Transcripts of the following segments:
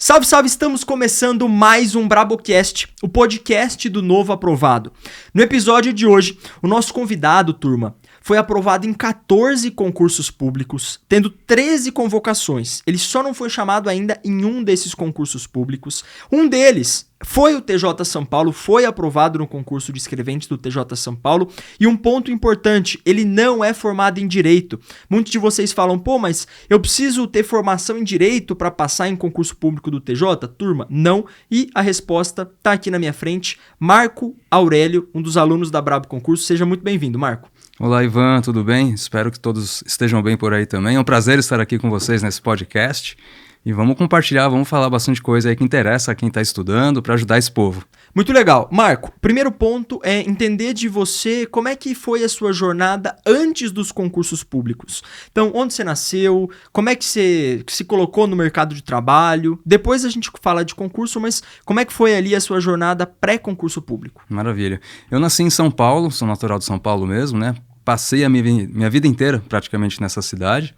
Salve, salve! Estamos começando mais um Brabocast, o podcast do novo aprovado. No episódio de hoje, o nosso convidado, turma, foi aprovado em 14 concursos públicos, tendo 13 convocações. Ele só não foi chamado ainda em um desses concursos públicos. Um deles foi o TJ São Paulo, foi aprovado no concurso de escreventes do TJ São Paulo. E um ponto importante, ele não é formado em Direito. Muitos de vocês falam, pô, mas eu preciso ter formação em Direito para passar em concurso público do TJ? Turma, não. E a resposta tá aqui na minha frente. Marco Aurélio, um dos alunos da Brabo Concurso. Seja muito bem-vindo, Marco. Olá, Ivan, tudo bem? Espero que todos estejam bem por aí também. É um prazer estar aqui com vocês nesse podcast. E vamos compartilhar, vamos falar bastante coisa aí que interessa a quem está estudando para ajudar esse povo. Muito legal. Marco, primeiro ponto é entender de você como é que foi a sua jornada antes dos concursos públicos. Então, onde você nasceu, como é que você se colocou no mercado de trabalho. Depois a gente fala de concurso, mas como é que foi ali a sua jornada pré-concurso público? Maravilha. Eu nasci em São Paulo, sou natural de São Paulo mesmo, né? Passei a minha vida inteira praticamente nessa cidade.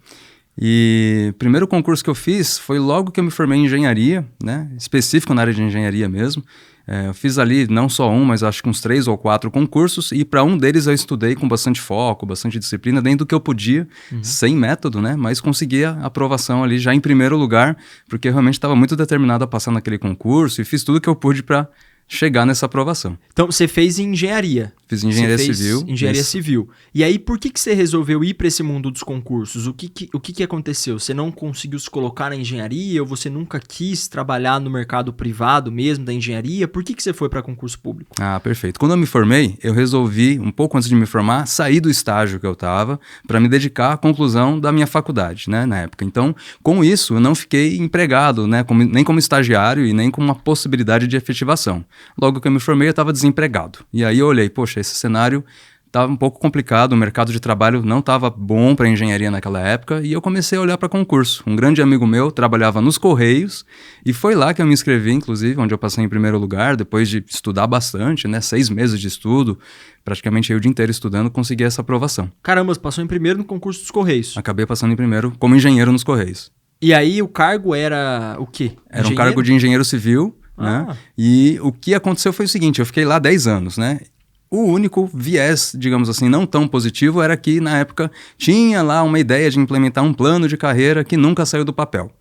E o primeiro concurso que eu fiz foi logo que eu me formei em engenharia, né? Específico na área de engenharia mesmo. Eu fiz ali não só um, mas acho que uns 3 ou 4 concursos, e para um deles eu estudei com bastante foco, bastante disciplina, dentro do que eu podia, sem método, né? Mas consegui a aprovação ali já em primeiro lugar, porque eu realmente estava muito determinado a passar naquele concurso e fiz tudo que eu pude para chegar nessa aprovação. Então, você fez engenharia. Fiz engenharia civil. Engenharia civil. E aí, por que você resolveu ir para esse mundo dos concursos? O que aconteceu? Você não conseguiu se colocar na engenharia ou você nunca quis trabalhar no mercado privado mesmo da engenharia? Por que você foi para concurso público? Ah, perfeito. Quando eu me formei, eu resolvi, um pouco antes de me formar, sair do estágio que eu estava para me dedicar à conclusão da minha faculdade, né, na época. Então, com isso, eu não fiquei empregado, né, nem como estagiário e nem com uma possibilidade de efetivação. Logo que eu me formei, eu estava desempregado. E aí eu olhei, poxa, esse cenário estava um pouco complicado, o mercado de trabalho não estava bom para engenharia naquela época, e eu comecei a olhar para concurso. Um grande amigo meu trabalhava nos Correios, e foi lá que eu me inscrevi, inclusive, onde eu passei em primeiro lugar, depois de estudar bastante, né, 6 meses de estudo, praticamente aí o dia inteiro estudando, consegui essa aprovação. Caramba, você passou em primeiro no concurso dos Correios. Acabei passando em primeiro como engenheiro nos Correios. E aí o cargo era o quê? Era um cargo de engenheiro civil, né? E o que aconteceu foi o seguinte, eu fiquei lá 10 anos, né? O único viés, digamos assim, não tão positivo era que, na época, tinha lá uma ideia de implementar um plano de carreira que nunca saiu do papel.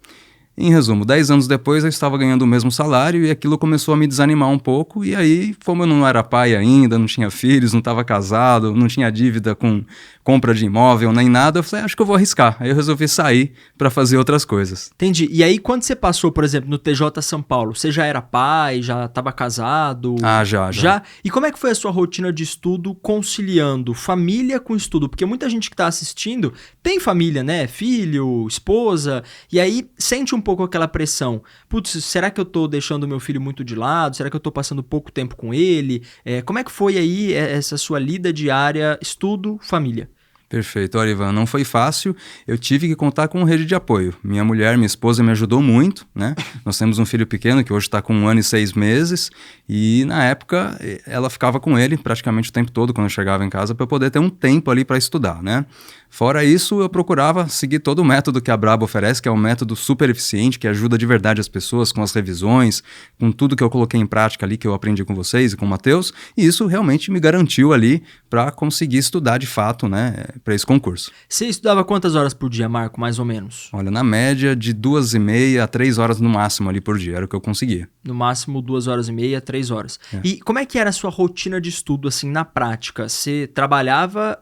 Em resumo, 10 anos depois eu estava ganhando o mesmo salário e aquilo começou a me desanimar um pouco. E aí, como eu não era pai ainda, não tinha filhos, não estava casado, não tinha dívida com compra de imóvel nem nada, eu falei, acho que eu vou arriscar. Aí eu resolvi sair para fazer outras coisas. Entendi. E aí, quando você passou, por exemplo, no TJ São Paulo, você já era pai, já estava casado? Ah, já. E como é que foi a sua rotina de estudo conciliando família com estudo? Porque muita gente que está assistindo tem família, né? Filho, esposa, e aí sente um pouco aquela pressão. Putz, será que eu tô deixando meu filho muito de lado? Será que eu tô passando pouco tempo com ele? Como é que foi aí essa sua lida diária, estudo, família? Perfeito. Olha, Ivan, não foi fácil, eu tive que contar com rede de apoio. Minha mulher, minha esposa me ajudou muito, né? Nós temos um filho pequeno que hoje está com 1 ano e 6 meses e na época ela ficava com ele praticamente o tempo todo quando eu chegava em casa para eu poder ter um tempo ali para estudar, né? Fora isso, eu procurava seguir todo o método que a Brabo oferece, que é um método super eficiente, que ajuda de verdade as pessoas com as revisões, com tudo que eu coloquei em prática ali, que eu aprendi com vocês e com o Matheus, e isso realmente me garantiu ali para conseguir estudar de fato, né, para esse concurso. Você estudava quantas horas por dia, Marco, mais ou menos? Olha, na média de 2h30 a 3 horas no máximo ali por dia, era o que eu conseguia. No máximo 2h30, 3 horas. E como é que era a sua rotina de estudo, assim, na prática? Você trabalhava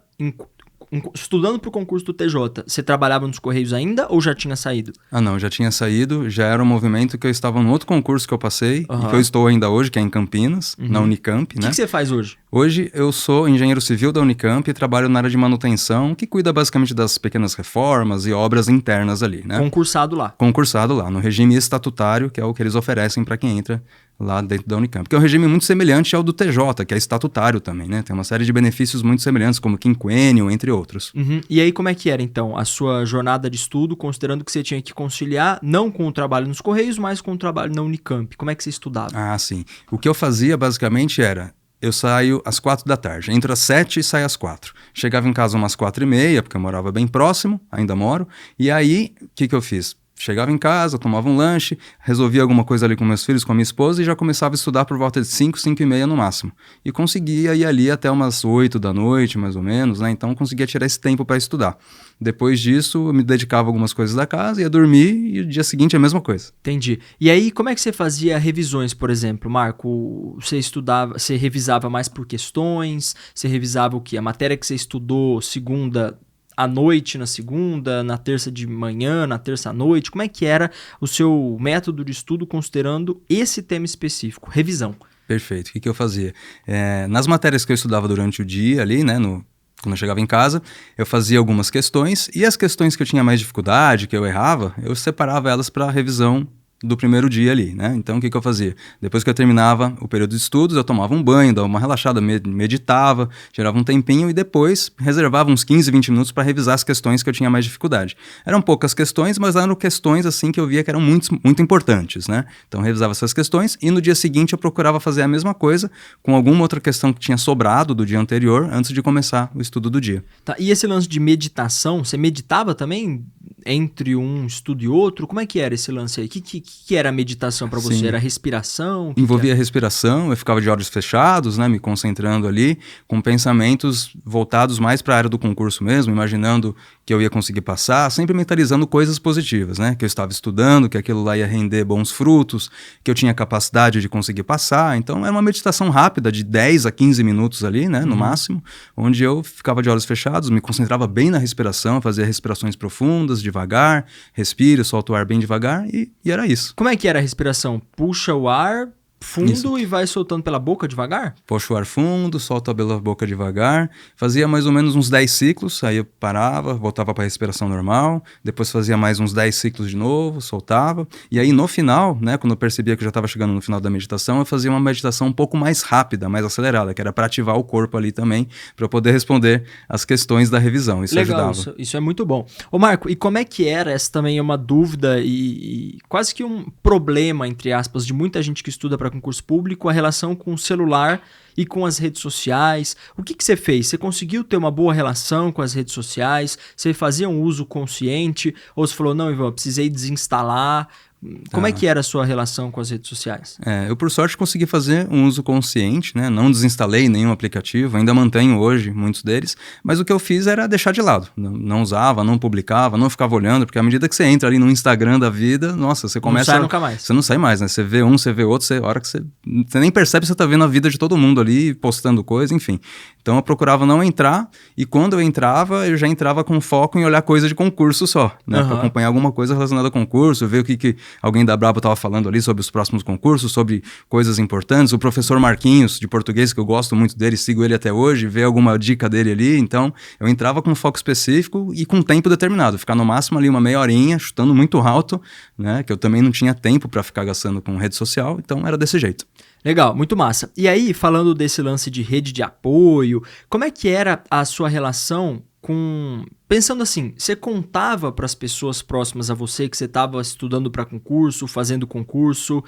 estudando para o concurso do TJ, você trabalhava nos Correios ainda ou já tinha saído? Ah, não, já tinha saído, já era um movimento que eu estava no outro concurso que eu passei, e que eu estou ainda hoje, que é em Campinas, na Unicamp, né? O que você faz hoje? Hoje eu sou engenheiro civil da Unicamp e trabalho na área de manutenção, que cuida basicamente das pequenas reformas e obras internas ali, né? Concursado lá. Concursado lá, no regime estatutário, que é o que eles oferecem para quem entra lá dentro da Unicamp. Que é um regime muito semelhante ao do TJ, que é estatutário também, né? Tem uma série de benefícios muito semelhantes, como quinquênio, entre outros. E aí como é que era, então, a sua jornada de estudo, considerando que você tinha que conciliar não com o trabalho nos Correios, mas com o trabalho na Unicamp? Como é que você estudava? Ah, sim. O que eu fazia, basicamente, era... Eu saio às 4 da tarde, entro às 7 e saio às 4. Chegava em casa umas 4h30, porque eu morava bem próximo, ainda moro. E aí, o que eu fiz? chegava em casa, tomava um lanche, resolvia alguma coisa ali com meus filhos, com a minha esposa e já começava a estudar por volta de 5, 5 e meia no máximo. E conseguia ir ali até umas 8 da noite, mais ou menos, né? Então conseguia tirar esse tempo para estudar. Depois disso, eu me dedicava a algumas coisas da casa, ia dormir e o dia seguinte a mesma coisa. Entendi. E aí, como é que você fazia revisões, por exemplo, Marco? Você estudava, você revisava mais por questões? Você revisava o quê? A matéria que você estudou segunda à noite, na segunda, na terça de manhã, na terça à noite? Como é que era o seu método de estudo considerando esse tema específico, revisão? Perfeito. O que eu fazia? Nas matérias que eu estudava durante o dia ali, né, quando eu chegava em casa, eu fazia algumas questões e as questões que eu tinha mais dificuldade, que eu errava, eu separava elas para revisão do primeiro dia ali, né? Então, o que eu fazia? Depois que eu terminava o período de estudos, eu tomava um banho, dava uma relaxada, meditava, tirava um tempinho e depois reservava uns 15, 20 minutos para revisar as questões que eu tinha mais dificuldade. Eram poucas questões, mas eram questões assim que eu via que eram muito, muito importantes, né? Então, eu revisava essas questões e no dia seguinte eu procurava fazer a mesma coisa com alguma outra questão que tinha sobrado do dia anterior antes de começar o estudo do dia. Tá, e esse lance de meditação, você meditava também entre um estudo e outro? Como é que era esse lance aí? O que era a meditação para você? Sim. Era respiração? Envolvia a respiração, eu ficava de olhos fechados, né, me concentrando ali, com pensamentos voltados mais para a área do concurso mesmo, imaginando que eu ia conseguir passar, sempre mentalizando coisas positivas, né, que eu estava estudando, que aquilo lá ia render bons frutos, que eu tinha capacidade de conseguir passar. Então era uma meditação rápida, de 10 a 15 minutos ali, né, no máximo, onde eu ficava de olhos fechados, me concentrava bem na respiração, fazia respirações profundas, devagar, respira, solta o ar bem devagar e era isso. Como é que era a respiração? Puxa o ar fundo e vai soltando pela boca devagar? Puxa o ar fundo, solta pela boca devagar. Fazia mais ou menos uns 10 ciclos, aí eu parava, voltava para a respiração normal. Depois fazia mais uns 10 ciclos de novo, soltava. E aí no final, né, quando eu percebia que eu já estava chegando no final da meditação, eu fazia uma meditação um pouco mais rápida, mais acelerada, que era para ativar o corpo ali também, para eu poder responder as questões da revisão. Isso legal, ajudava. Isso é muito bom. Ô Marco, e como é que era? Essa também é uma dúvida e quase que um problema, entre aspas, de muita gente que estuda para concurso público, a relação com o celular e com as redes sociais. O que você fez? Você conseguiu ter uma boa relação com as redes sociais? Você fazia um uso consciente? Ou você falou, não, Ivan, eu precisei desinstalar? Como é que era a sua relação com as redes sociais? Eu, por sorte, consegui fazer um uso consciente, né? Não desinstalei nenhum aplicativo, ainda mantenho hoje muitos deles, mas o que eu fiz era deixar de lado. Não usava, não publicava, não ficava olhando, porque à medida que você entra ali no Instagram da vida, nossa, você começa... Não sai nunca mais. Você não sai mais, né? Você vê um, você vê outro, a hora que você nem percebe, você tá vendo a vida de todo mundo ali, postando coisa, enfim. Então eu procurava não entrar, e quando eu entrava, eu já entrava com foco em olhar coisa de concurso só, né? Pra acompanhar alguma coisa relacionada a concurso, ver o que alguém da Brabo estava falando ali sobre os próximos concursos, sobre coisas importantes. O professor Marquinhos, de português, que eu gosto muito dele, sigo ele até hoje, ver alguma dica dele ali. Então, eu entrava com um foco específico e com tempo determinado. Ficar no máximo ali uma meia horinha, chutando muito alto, né? Que eu também não tinha tempo para ficar gastando com rede social, então era desse jeito. Legal, muito massa. E aí, falando desse lance de rede de apoio, como é que era a sua relação com... Pensando assim, você contava para as pessoas próximas a você que você estava estudando para concurso, fazendo concurso,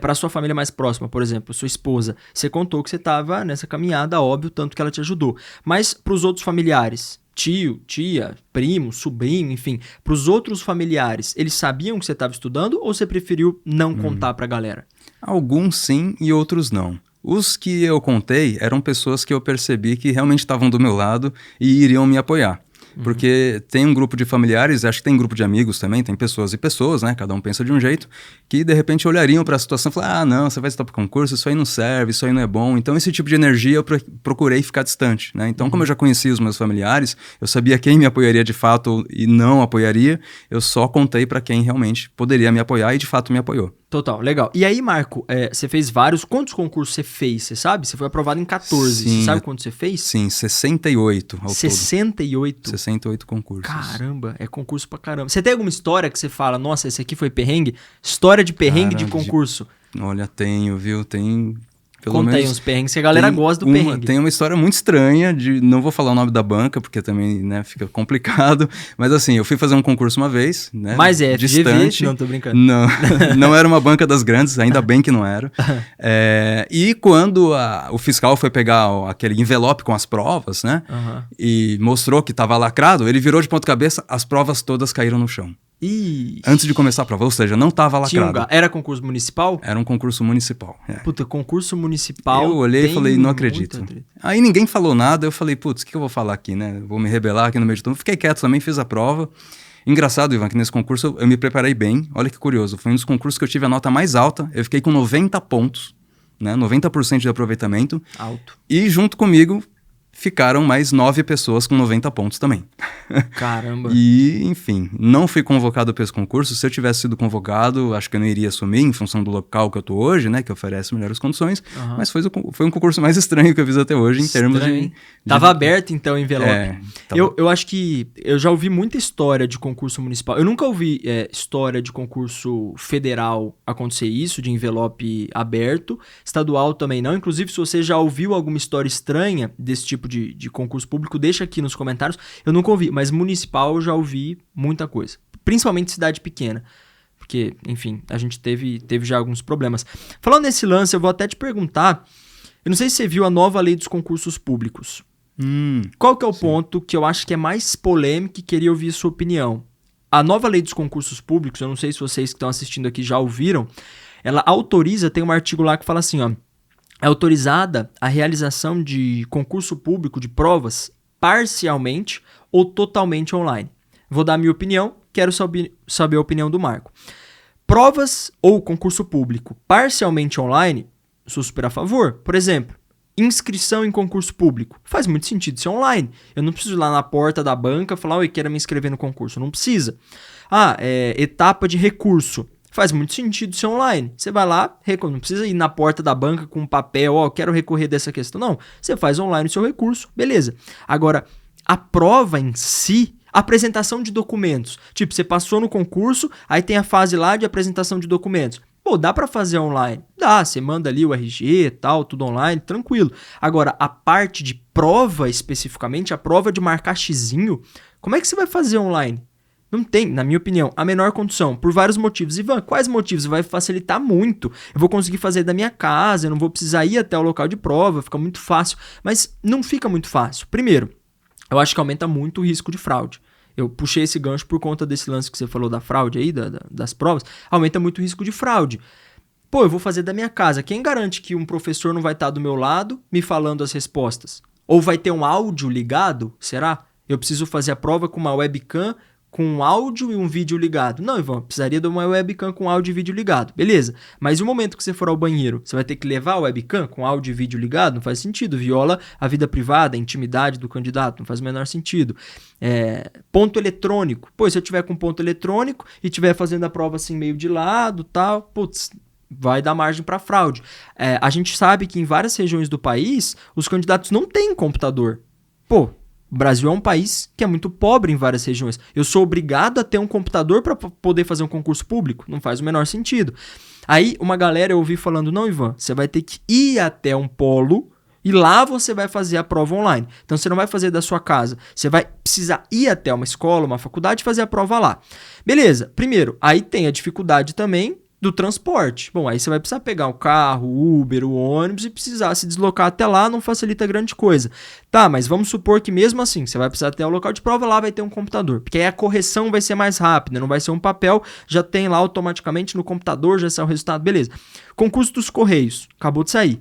para a sua família mais próxima, por exemplo, sua esposa, você contou que você estava nessa caminhada, óbvio, tanto que ela te ajudou. Mas para os outros familiares, tio, tia, primo, sobrinho, enfim, para os outros familiares, eles sabiam que você estava estudando ou você preferiu não contar para a galera? Alguns sim e outros não. Os que eu contei eram pessoas que eu percebi que realmente estavam do meu lado e iriam me apoiar. Porque tem um grupo de familiares, acho que tem grupo de amigos também, tem pessoas e pessoas, né? Cada um pensa de um jeito, que de repente olhariam para a situação e falaram, não, você vai estudar para concurso, isso aí não serve, isso aí não é bom. Então esse tipo de energia eu procurei ficar distante, né? Então como eu já conhecia os meus familiares, eu sabia quem me apoiaria de fato e não apoiaria, eu só contei para quem realmente poderia me apoiar e de fato me apoiou. Total, legal. E aí, Marco, você fez vários... Quantos concursos você fez, você sabe? Você foi aprovado em 14. Sim, você sabe quantos você fez? Sim, 68 ao 68? todo. 68 concursos. Caramba, é concurso pra caramba. Você tem alguma história que você fala, nossa, esse aqui foi perrengue? História de perrengue de concurso. Olha, tenho, viu? Tem... Conta aí uns perrengues, que a galera gosta do perrengue. Tem uma história muito estranha, não vou falar o nome da banca, porque também, né, fica complicado, mas assim, eu fui fazer um concurso uma vez, né, mas distante. FGV? Não, tô brincando. Não era uma banca das grandes, ainda bem que não era. E quando o fiscal foi pegar aquele envelope com as provas, né, e mostrou que estava lacrado, ele virou de ponta cabeça, as provas todas caíram no chão. Ih. Antes de começar a prova, ou seja, não estava lacrado. Era concurso municipal? Era um concurso municipal. Puta, concurso municipal. Eu olhei e falei, não acredito. Aí ninguém falou nada, eu falei, putz, o que eu vou falar aqui, né? Vou me rebelar aqui no meio de tudo. Fiquei quieto também, fiz a prova. Engraçado, Ivan, que nesse concurso eu me preparei bem. Olha que curioso, foi um dos concursos que eu tive a nota mais alta. Eu fiquei com 90 pontos, né? 90% de aproveitamento. Alto. E junto comigo ficaram mais 9 pessoas com 90 pontos também. Caramba. E, enfim, não fui convocado para esse concurso. Se eu tivesse sido convocado, acho que eu não iria assumir em função do local que eu tô hoje, né? Que oferece melhores condições. Mas foi um concurso mais estranho que eu fiz até hoje, em termos de... Tava aberto, então, o envelope. Tava... Eu acho que... Eu já ouvi muita história de concurso municipal. Eu nunca ouvi história de concurso federal acontecer isso, de envelope aberto. Estadual também não. Inclusive, se você já ouviu alguma história estranha desse tipo de concurso público, deixa aqui nos comentários. Eu nunca ouvi, mas municipal eu já ouvi muita coisa. Principalmente cidade pequena. Porque, enfim, a gente teve já alguns problemas. Falando nesse lance, eu vou até te perguntar... Eu não sei se você viu a nova lei dos concursos públicos. Qual que é o ponto que eu acho que é mais polêmico e queria ouvir a sua opinião? A nova lei dos concursos públicos, eu não sei se vocês que estão assistindo aqui já ouviram, ela autoriza, tem um artigo lá que fala assim, ó, é autorizada a realização de concurso público de provas parcialmente ou totalmente online. Vou dar a minha opinião, quero saber a opinião do Marco. Provas ou concurso público parcialmente online, sou super a favor. Por exemplo, inscrição em concurso público. Faz muito sentido ser online. Eu não preciso ir lá na porta da banca e falar, oi, quero me inscrever no concurso. Não precisa. Etapa de recurso. Faz muito sentido ser online. Você vai lá, não precisa ir na porta da banca com um papel, quero recorrer dessa questão. Não, você faz online o seu recurso, beleza. Agora, a prova em si, apresentação de documentos. Tipo, você passou no concurso, aí tem a fase lá de apresentação de documentos. Pô, dá pra fazer online? Dá, você manda ali o RG e tal, tudo online, tranquilo. Agora, a parte de prova especificamente, a prova de marcar xizinho, como é que você vai fazer online? Não tem, na minha opinião, a menor condição, por vários motivos. Ivan, quais motivos? Vai facilitar muito. Eu vou conseguir fazer da minha casa, eu não vou precisar ir até o local de prova, fica muito fácil. Mas não fica muito fácil. Primeiro, eu acho que aumenta muito o risco de fraude. Eu puxei esse gancho por conta desse lance que você falou da fraude aí, das provas. Aumenta muito o risco de fraude. Pô, eu vou fazer da minha casa. Quem garante que um professor não vai estar do meu lado me falando as respostas? Ou vai ter um áudio ligado? Será? Eu preciso fazer a prova com uma webcam com um áudio e um vídeo ligado. Não, Ivan, precisaria de uma webcam com áudio e vídeo ligado. Beleza, mas no momento que você for ao banheiro, você vai ter que levar a webcam com áudio e vídeo ligado? Não faz sentido, viola a vida privada, a intimidade do candidato, não faz o menor sentido. Ponto eletrônico. Pô, se eu tiver com ponto eletrônico e estiver fazendo a prova assim meio de lado, tal, putz, vai dar margem para fraude. A gente sabe que em várias regiões do país, os candidatos não têm computador. Pô, o Brasil é um país que é muito pobre em várias regiões. Eu sou obrigado a ter um computador para poder fazer um concurso público? Não faz o menor sentido. Aí uma galera eu ouvi falando, não, Ivan, você vai ter que ir até um polo e lá você vai fazer a prova online. Então você não vai fazer da sua casa. Você vai precisar ir até uma escola, uma faculdade e fazer a prova lá. Beleza, primeiro, aí tem a dificuldade também do transporte. Bom, aí você vai precisar pegar o carro, o Uber, o ônibus e precisar se deslocar até lá, não facilita grande coisa. Tá, mas vamos supor que mesmo assim, você vai precisar até o local de prova, lá vai ter um computador, porque aí a correção vai ser mais rápida, não vai ser um papel, já tem lá automaticamente no computador, já sai o resultado, beleza. Concurso dos Correios, acabou de sair.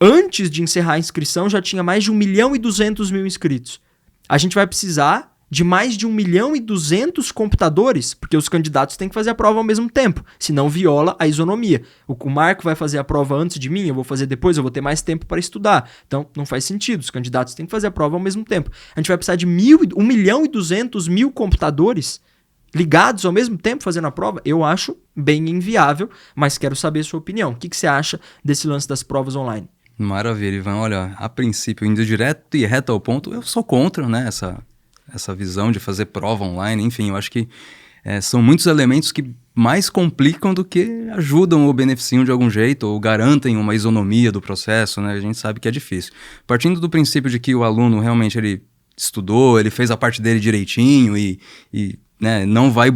Antes de encerrar a inscrição, já tinha mais de 1.200.000 inscritos. A gente vai precisar de mais de 1.200.000 computadores, porque os candidatos têm que fazer a prova ao mesmo tempo, senão viola a isonomia. O Marco vai fazer a prova antes de mim, eu vou fazer depois, eu vou ter mais tempo para estudar. Então, não faz sentido, os candidatos têm que fazer a prova ao mesmo tempo. A gente vai precisar de 1.200.000 computadores ligados ao mesmo tempo fazendo a prova. Eu acho bem inviável, mas quero saber a sua opinião. O que você acha desse lance das provas online? Maravilha, Ivan. Olha, a princípio, indo direto e reto ao ponto, eu sou contra, né, essa visão de fazer prova online. Enfim, eu acho que são muitos elementos que mais complicam do que ajudam ou beneficiam de algum jeito ou garantem uma isonomia do processo, né? A gente sabe que é difícil. Partindo do princípio de que o aluno realmente ele estudou, ele fez a parte dele direitinho e né, não vai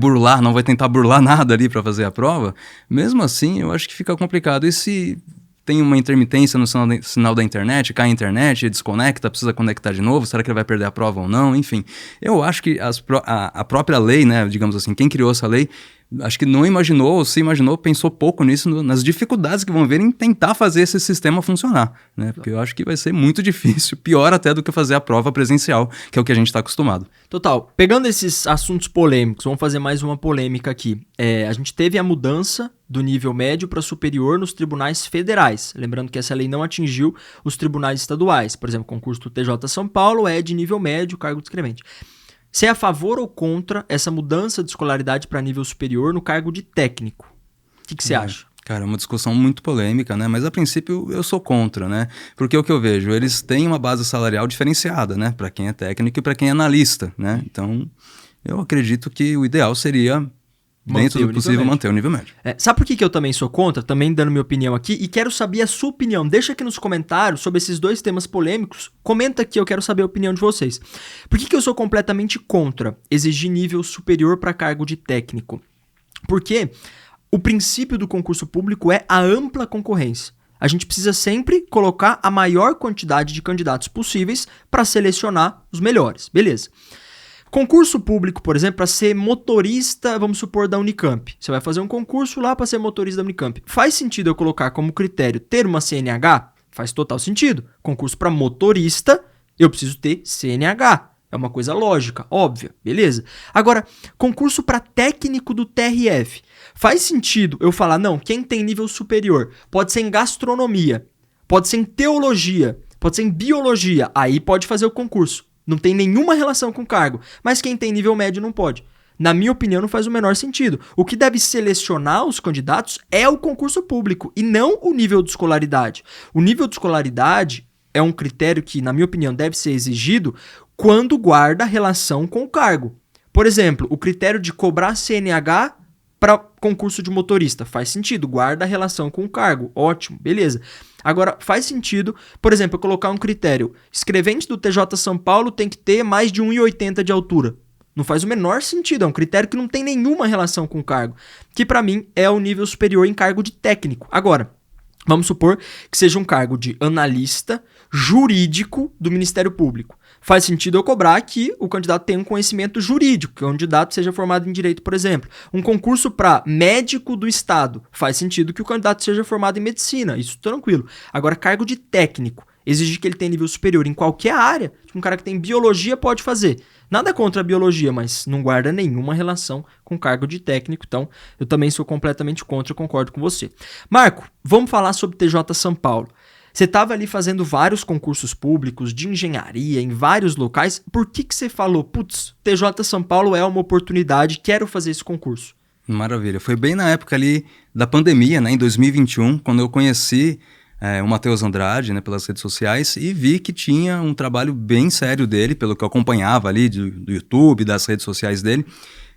tentar burlar nada ali para fazer a prova, mesmo assim eu acho que fica complicado. E se tem uma intermitência no sinal da internet, cai a internet, desconecta, precisa conectar de novo, será que ele vai perder a prova ou não? Enfim, eu acho que a própria lei, né, digamos assim, quem criou essa lei, acho que não imaginou, ou se imaginou, pensou pouco nisso, nas dificuldades que vão haver em tentar fazer esse sistema funcionar, né? Porque eu acho que vai ser muito difícil, pior até do que fazer a prova presencial, que é o que a gente está acostumado. Total. Pegando esses assuntos polêmicos, vamos fazer mais uma polêmica aqui. A gente teve a mudança do nível médio para superior nos tribunais federais. Lembrando que essa lei não atingiu os tribunais estaduais. Por exemplo, o concurso do TJ São Paulo é de nível médio, cargo de escrevente. Você é a favor ou contra essa mudança de escolaridade para nível superior no cargo de técnico? O que você acha? Cara, é uma discussão muito polêmica, né? Mas a princípio eu sou contra, né? Porque o que eu vejo, eles têm uma base salarial diferenciada, né? Para quem é técnico e para quem é analista, né? Então, eu acredito que o ideal seria, dentro do possível, manter o nível médio. Sabe por que eu também sou contra? Também dando minha opinião aqui, e quero saber a sua opinião. Deixa aqui nos comentários sobre esses dois temas polêmicos. Comenta aqui, eu quero saber a opinião de vocês. Por que eu sou completamente contra exigir nível superior para cargo de técnico? Porque o princípio do concurso público é a ampla concorrência. A gente precisa sempre colocar a maior quantidade de candidatos possíveis para selecionar os melhores. Beleza. Concurso público, por exemplo, para ser motorista, vamos supor, da Unicamp. Você vai fazer um concurso lá para ser motorista da Unicamp. Faz sentido eu colocar como critério ter uma CNH? Faz total sentido. Concurso para motorista, eu preciso ter CNH. É uma coisa lógica, óbvia, beleza? Agora, concurso para técnico do TRF. Faz sentido eu falar, não, quem tem nível superior pode ser em gastronomia, pode ser em teologia, pode ser em biologia. Aí pode fazer o concurso. Não tem nenhuma relação com o cargo, mas quem tem nível médio não pode. Na minha opinião, não faz o menor sentido. O que deve selecionar os candidatos é o concurso público e não o nível de escolaridade. O nível de escolaridade é um critério que, na minha opinião, deve ser exigido quando guarda relação com o cargo. Por exemplo, o critério de cobrar CNH para concurso de motorista. Faz sentido, guarda a relação com o cargo. Ótimo, beleza. Agora, faz sentido, por exemplo, eu colocar um critério. Escrevente do TJ São Paulo tem que ter mais de 1,80 de altura. Não faz o menor sentido, é um critério que não tem nenhuma relação com o cargo. Que para mim é o nível superior em cargo de técnico. Agora, vamos supor que seja um cargo de analista jurídico do Ministério Público. Faz sentido eu cobrar que o candidato tenha um conhecimento jurídico, que o candidato seja formado em direito, por exemplo. Um concurso para médico do Estado. Faz sentido que o candidato seja formado em medicina. Isso tranquilo. Agora, cargo de técnico. Exigir que ele tenha nível superior em qualquer área. Um cara que tem biologia pode fazer. Nada contra a biologia, mas não guarda nenhuma relação com cargo de técnico. Então, eu também sou completamente contra, concordo com você. Marco, vamos falar sobre TJ São Paulo. Você estava ali fazendo vários concursos públicos de engenharia em vários locais. Por que você falou, putz, TJ São Paulo é uma oportunidade, quero fazer esse concurso? Maravilha. Foi bem na época ali da pandemia, né, em 2021, quando eu conheci o Matheus Andrade, né, pelas redes sociais, e vi que tinha um trabalho bem sério dele, pelo que eu acompanhava ali do YouTube, das redes sociais dele,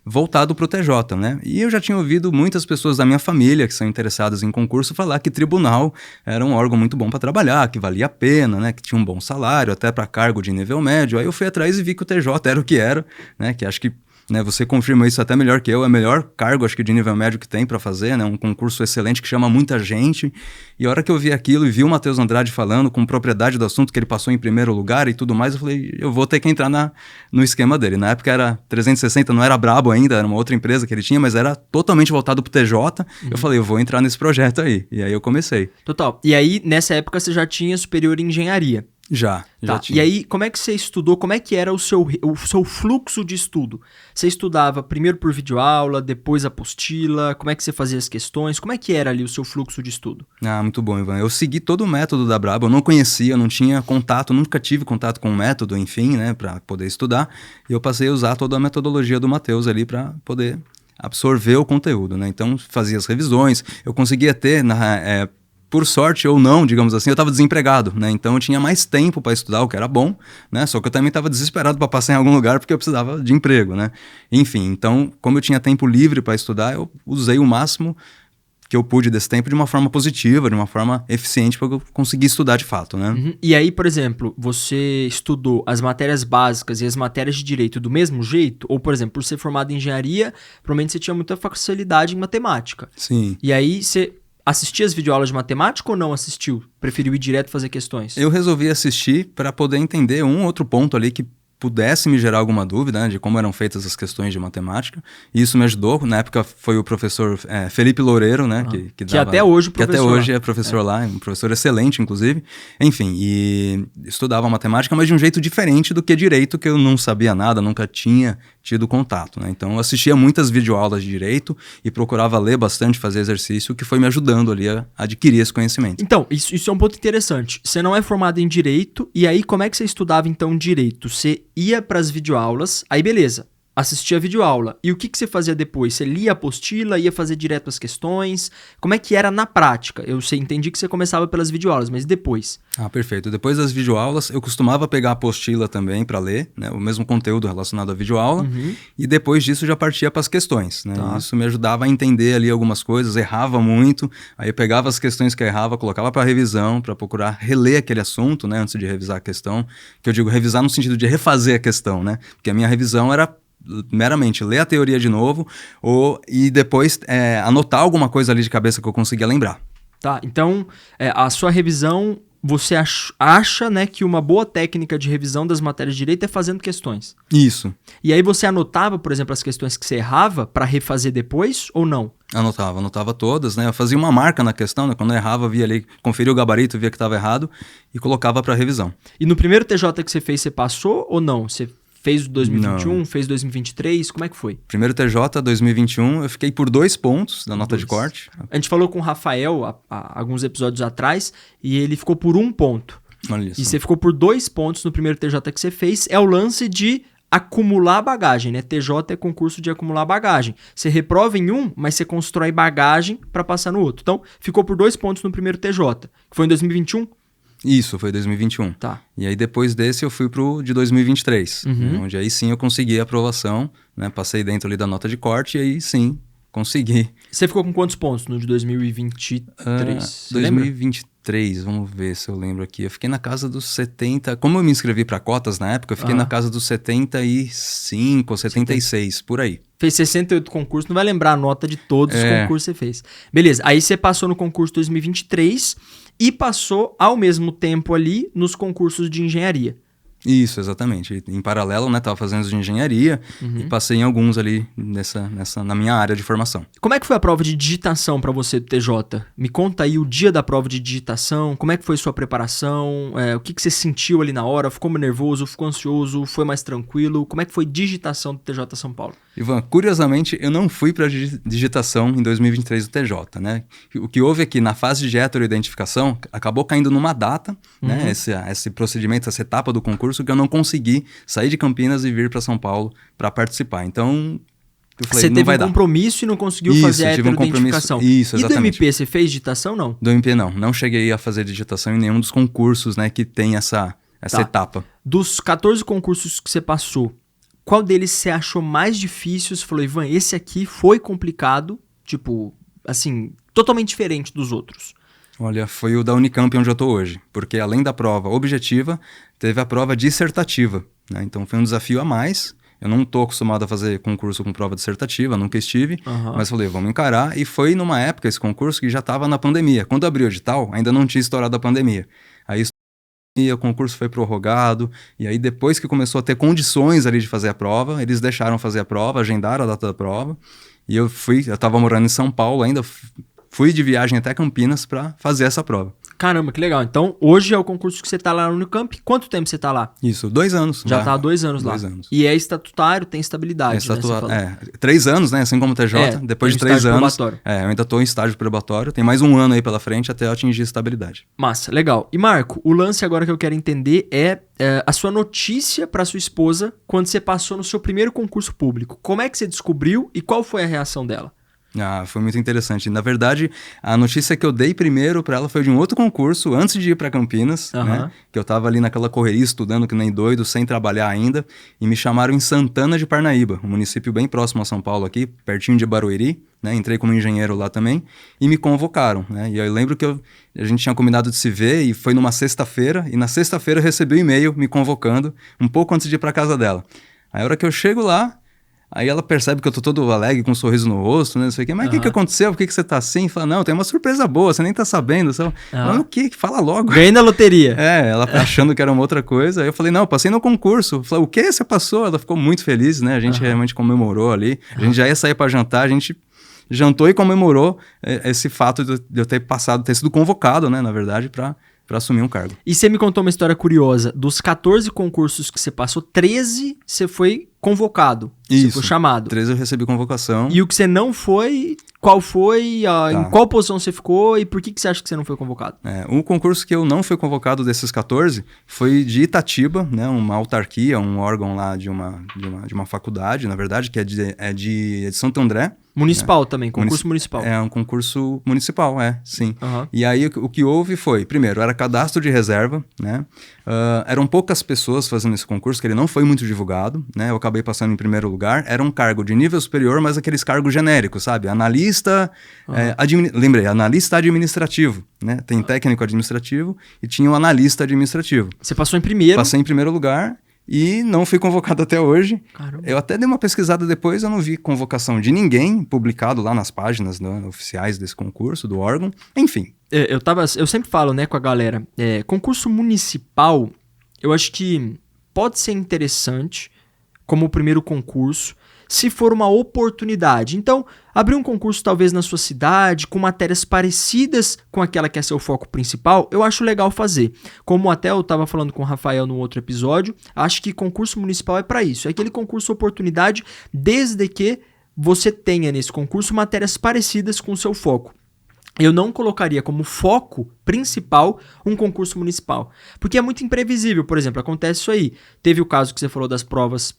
voltado para o TJ, né? E eu já tinha ouvido muitas pessoas da minha família que são interessadas em concurso falar que tribunal era um órgão muito bom para trabalhar, que valia a pena, né? Que tinha um bom salário, até para cargo de nível médio. Aí eu fui atrás e vi que o TJ era o que era, né? Que acho que, né, você confirma isso até melhor que eu, é o melhor cargo, acho que, de nível médio que tem para fazer, né? Um concurso excelente que chama muita gente. E a hora que eu vi aquilo e vi o Matheus Andrade falando com propriedade do assunto, que ele passou em primeiro lugar e tudo mais, eu falei, eu vou ter que entrar no esquema dele. Na época era 360, não era Brabo ainda, era uma outra empresa que ele tinha, mas era totalmente voltado pro TJ. Eu falei, eu vou entrar nesse projeto aí. E aí eu comecei. Total. E aí, nessa época, você já tinha superior em engenharia? Já tinha. E aí, como é que você estudou? Como é que era o seu fluxo de estudo? Você estudava primeiro por videoaula, depois apostila? Como é que você fazia as questões? Como é que era ali o seu fluxo de estudo? Ah, muito bom, Ivan. Eu segui todo o método da Brabo. Eu não conhecia, não tinha contato, nunca tive contato com o método, enfim, né, para poder estudar. E eu passei a usar toda a metodologia do Matheus ali para poder absorver o conteúdo, né? Então, fazia as revisões. Eu conseguia ter, por sorte ou não, digamos assim, eu estava desempregado, né? Então eu tinha mais tempo para estudar, o que era bom, né? Só que eu também estava desesperado para passar em algum lugar porque eu precisava de emprego, né? Enfim, então, como eu tinha tempo livre para estudar, eu usei o máximo que eu pude desse tempo de uma forma positiva, de uma forma eficiente para eu conseguir estudar de fato, né? Uhum. E aí, por exemplo, você estudou as matérias básicas e as matérias de direito do mesmo jeito? Ou, por exemplo, por ser formado em engenharia, provavelmente você tinha muita facilidade em matemática. Sim. E aí você assistia as videoaulas de matemática ou não assistiu? Preferiu ir direto fazer questões? Eu resolvi assistir para poder entender um outro ponto ali que pudesse me gerar alguma dúvida, né, de como eram feitas as questões de matemática. E isso me ajudou. Na época foi o professor Felipe Loureiro, né, que dava, até hoje que até hoje é professor lá, um professor excelente, inclusive. Enfim, e estudava matemática, mas de um jeito diferente do que direito, que eu não sabia nada, nunca tinha tido contato, né? Então eu assistia muitas videoaulas de direito e procurava ler bastante, fazer exercício, que foi me ajudando ali a adquirir esse conhecimento. Então, isso é um ponto interessante. Você não é formado em direito, e aí como é que você estudava então direito? Você ia para as videoaulas, aí beleza, assistia a videoaula. E o que você fazia depois? Você lia a apostila, ia fazer direto as questões? Como é que era na prática? Eu entendi que você começava pelas videoaulas, mas depois? Ah, perfeito. Depois das videoaulas, eu costumava pegar a apostila também para ler, né, o mesmo conteúdo relacionado à videoaula, e depois disso já partia para as questões, né? Tá. Isso me ajudava a entender ali algumas coisas, errava muito, aí eu pegava as questões que eu errava, colocava para revisão, para procurar reler aquele assunto, né, antes de revisar a questão, que eu digo revisar no sentido de refazer a questão, né? Porque a minha revisão era meramente ler a teoria de novo e depois anotar alguma coisa ali de cabeça que eu conseguia lembrar. Tá, então a sua revisão, você acha, né, que uma boa técnica de revisão das matérias de direito é fazendo questões. Isso. E aí você anotava, por exemplo, as questões que você errava para refazer depois ou não? Anotava todas, né? Eu fazia uma marca na questão, né? Quando eu errava, eu via ali, conferia o gabarito, via que estava errado e colocava para revisão. E no primeiro TJ que você fez, você passou ou não? Você fez 2021, Não. Fez 2023, como é que foi? Primeiro TJ 2021, eu fiquei por 2 pontos da nota de corte. A gente falou com o Rafael há alguns episódios atrás e ele ficou por 1 ponto. Olha isso. E você ficou por 2 pontos no primeiro TJ que você fez. É o lance de acumular bagagem, né? TJ é concurso de acumular bagagem. Você reprova em um, mas você constrói bagagem para passar no outro. Então, ficou por 2 pontos no primeiro TJ, que foi em 2021. Isso, foi 2021. Tá. E aí depois desse eu fui pro de 2023, né, onde aí sim eu consegui a aprovação, né? Passei dentro ali da nota de corte e aí sim consegui. Você ficou com quantos pontos no de 2023? 2023, vamos ver se eu lembro aqui. Eu fiquei na casa dos 70. Como eu me inscrevi para cotas na época, eu fiquei na casa dos 75 ou 76, por aí. Fez 68 concursos, não vai lembrar a nota de todos os concursos que você fez. Beleza, aí você passou no concurso 2023 e passou ao mesmo tempo ali nos concursos de engenharia. Isso, exatamente. Em paralelo, né, tava fazendo de engenharia e passei em alguns ali na minha área de formação. Como é que foi a prova de digitação para você do TJ? Me conta aí o dia da prova de digitação, como é que foi sua preparação, o que você sentiu ali na hora, ficou nervoso, ficou ansioso, foi mais tranquilo? Como é que foi digitação do TJ São Paulo? Ivan, curiosamente, eu não fui para digitação em 2023 do TJ, né? O que houve aqui na fase de heteroidentificação acabou caindo numa data, né? Esse procedimento, essa etapa do concurso que eu não consegui sair de Campinas e vir para São Paulo para participar. Então, eu falei, você não teve vai um dar. compromisso e não conseguiu Isso, fazer a tive um heteroidentificação. compromisso. Isso, exatamente. E do MP, você fez digitação, não? Do MP não cheguei a fazer digitação em nenhum dos concursos, né, que tem essa etapa. Dos 14 concursos que você passou, qual deles você achou mais difícil? Você falou, Ivan, esse aqui foi complicado, tipo, assim, totalmente diferente dos outros. Olha, foi o da Unicamp onde eu tô hoje, porque além da prova objetiva, teve a prova dissertativa, né? Então foi um desafio a mais. Eu não tô acostumado a fazer concurso com prova dissertativa, nunca estive, mas falei, vamos encarar. E foi numa época esse concurso que já estava na pandemia. Quando abriu o edital, ainda não tinha estourado a pandemia. Aí o concurso foi prorrogado, e aí depois que começou a ter condições ali de fazer a prova, eles deixaram fazer a prova, agendaram a data da prova, e eu tava morando em São Paulo ainda, fui de viagem até Campinas para fazer essa prova. Caramba, que legal. Então, hoje é o concurso que você tá lá no Unicamp. Quanto tempo você tá lá? Isso, 2 anos. Já tá há 2 anos lá. 2 anos. E é estatutário, tem estabilidade, né? 3 anos, né? Assim como o TJ. Depois de 3 anos. Eu ainda tô em estágio probatório. Tem mais 1 ano aí pela frente até eu atingir estabilidade. Massa, legal. E Marco, o lance agora que eu quero entender é a sua notícia para sua esposa quando você passou no seu primeiro concurso público. Como é que você descobriu e qual foi a reação dela? Foi muito interessante. Na verdade, a notícia que eu dei primeiro para ela foi de um outro concurso, antes de ir para Campinas, né? Que eu tava ali naquela correria, estudando que nem doido, sem trabalhar ainda, e me chamaram em Santana de Parnaíba, um município bem próximo a São Paulo aqui, pertinho de Barueri, né? Entrei como engenheiro lá também, e me convocaram, né? E eu lembro que a gente tinha combinado de se ver, e foi numa sexta-feira, e na sexta-feira eu recebi um e-mail me convocando, um pouco antes de ir para casa dela. Aí a hora que eu chego lá, Aí ela percebe que eu tô todo alegre, com um sorriso no rosto, né? Não sei o quê. Mas o que aconteceu? Por que você tá assim? Fala, não, tem uma surpresa boa, você nem tá sabendo. Fala, o quê? Fala logo. Ganhei na loteria. Ela achando que era uma outra coisa. Aí eu falei, não, eu passei no concurso. Eu falei, o quê? Você passou? Ela ficou muito feliz, né? A gente realmente comemorou ali. A gente já ia sair pra jantar, a gente jantou e comemorou esse fato de eu ter passado, ter sido convocado, né? Na verdade, pra assumir um cargo. E você me contou uma história curiosa. Dos 14 concursos que você passou, 13 você foi convocado. Isso. Você foi chamado. 13 eu recebi convocação. E o que você não foi, qual foi, em qual posição você ficou e por que você acha que você não foi convocado? Um concurso que eu não fui convocado desses 14 foi de Itatiba, né? Uma autarquia, um órgão lá de uma faculdade, na verdade, que é de Santo André. Municipal também, concurso municipal. É um concurso municipal, sim. E aí o que houve foi, primeiro, era cadastro de reserva, né? Eram poucas pessoas fazendo esse concurso, que ele não foi muito divulgado, né? Eu acabei passando em primeiro lugar. Era um cargo de nível superior, mas aqueles cargos genéricos, sabe? Analista, lembrei, analista administrativo, né? Tem técnico administrativo e tinha um analista administrativo. Você passou em primeiro? Passei em primeiro lugar. E não fui convocado até hoje. Caramba. Eu até dei uma pesquisada depois, eu não vi convocação de ninguém publicado lá nas páginas, né, oficiais desse concurso, do órgão. Enfim. Eu sempre falo, né, com a galera, concurso municipal, eu acho que pode ser interessante como o primeiro concurso, se for uma oportunidade. Então, abrir um concurso talvez na sua cidade, com matérias parecidas com aquela que é seu foco principal, eu acho legal fazer. Como até eu estava falando com o Rafael no outro episódio, acho que concurso municipal é para isso. É aquele concurso oportunidade, desde que você tenha nesse concurso matérias parecidas com o seu foco. Eu não colocaria como foco principal um concurso municipal, porque é muito imprevisível. Por exemplo, acontece isso aí. Teve o caso que você falou das provas,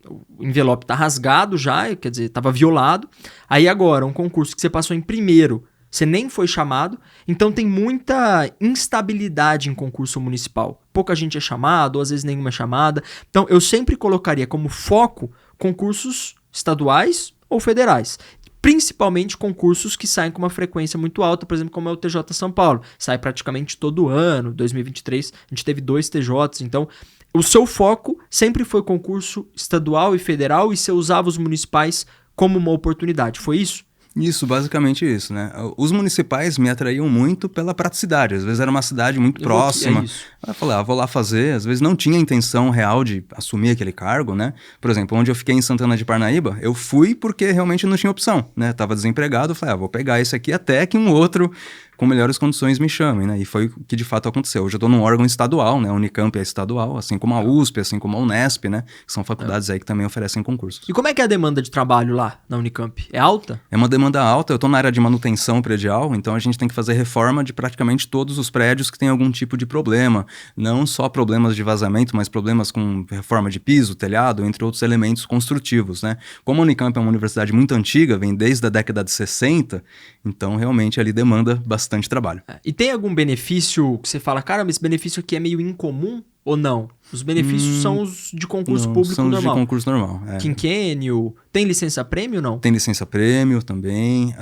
o envelope tá rasgado já, quer dizer, estava violado. Aí agora, um concurso que você passou em primeiro, você nem foi chamado, então tem muita instabilidade em concurso municipal. Pouca gente é chamada, ou às vezes nenhuma é chamada. Então eu sempre colocaria como foco concursos estaduais ou federais. Principalmente concursos que saem com uma frequência muito alta, por exemplo, como é o TJ São Paulo. Sai praticamente todo ano, 2023 a gente teve 2 TJs, então o seu foco sempre foi concurso estadual e federal e você usava os municipais como uma oportunidade, foi isso? Isso, basicamente isso, né? Os municipais me atraíam muito pela praticidade. Às vezes era uma cidade muito próxima. Eu falei, vou lá fazer. Às vezes não tinha intenção real de assumir aquele cargo, né? Por exemplo, onde eu fiquei em Santana de Parnaíba, eu fui porque realmente não tinha opção, né? Tava desempregado, eu falei, vou pegar esse aqui até que um outro com melhores condições me chamem, né? E foi o que de fato aconteceu. Hoje eu estou num órgão estadual, né? A Unicamp é estadual, assim como a USP, assim como a Unesp, né? Que são faculdades aí que também oferecem concursos. E como é que é a demanda de trabalho lá na Unicamp? É alta? É uma demanda alta. Eu estou na área de manutenção predial, então a gente tem que fazer reforma de praticamente todos os prédios que têm algum tipo de problema. Não só problemas de vazamento, mas problemas com reforma de piso, telhado, entre outros elementos construtivos, né? Como a Unicamp é uma universidade muito antiga, vem desde a década de 60, então realmente ali demanda bastante trabalho. E tem algum benefício que você fala, cara, mas esse benefício aqui é meio incomum ou não? Os benefícios são os de concurso público são normal. São os de concurso normal. Quinquênio, tem licença-prêmio ou não? Tem licença-prêmio também.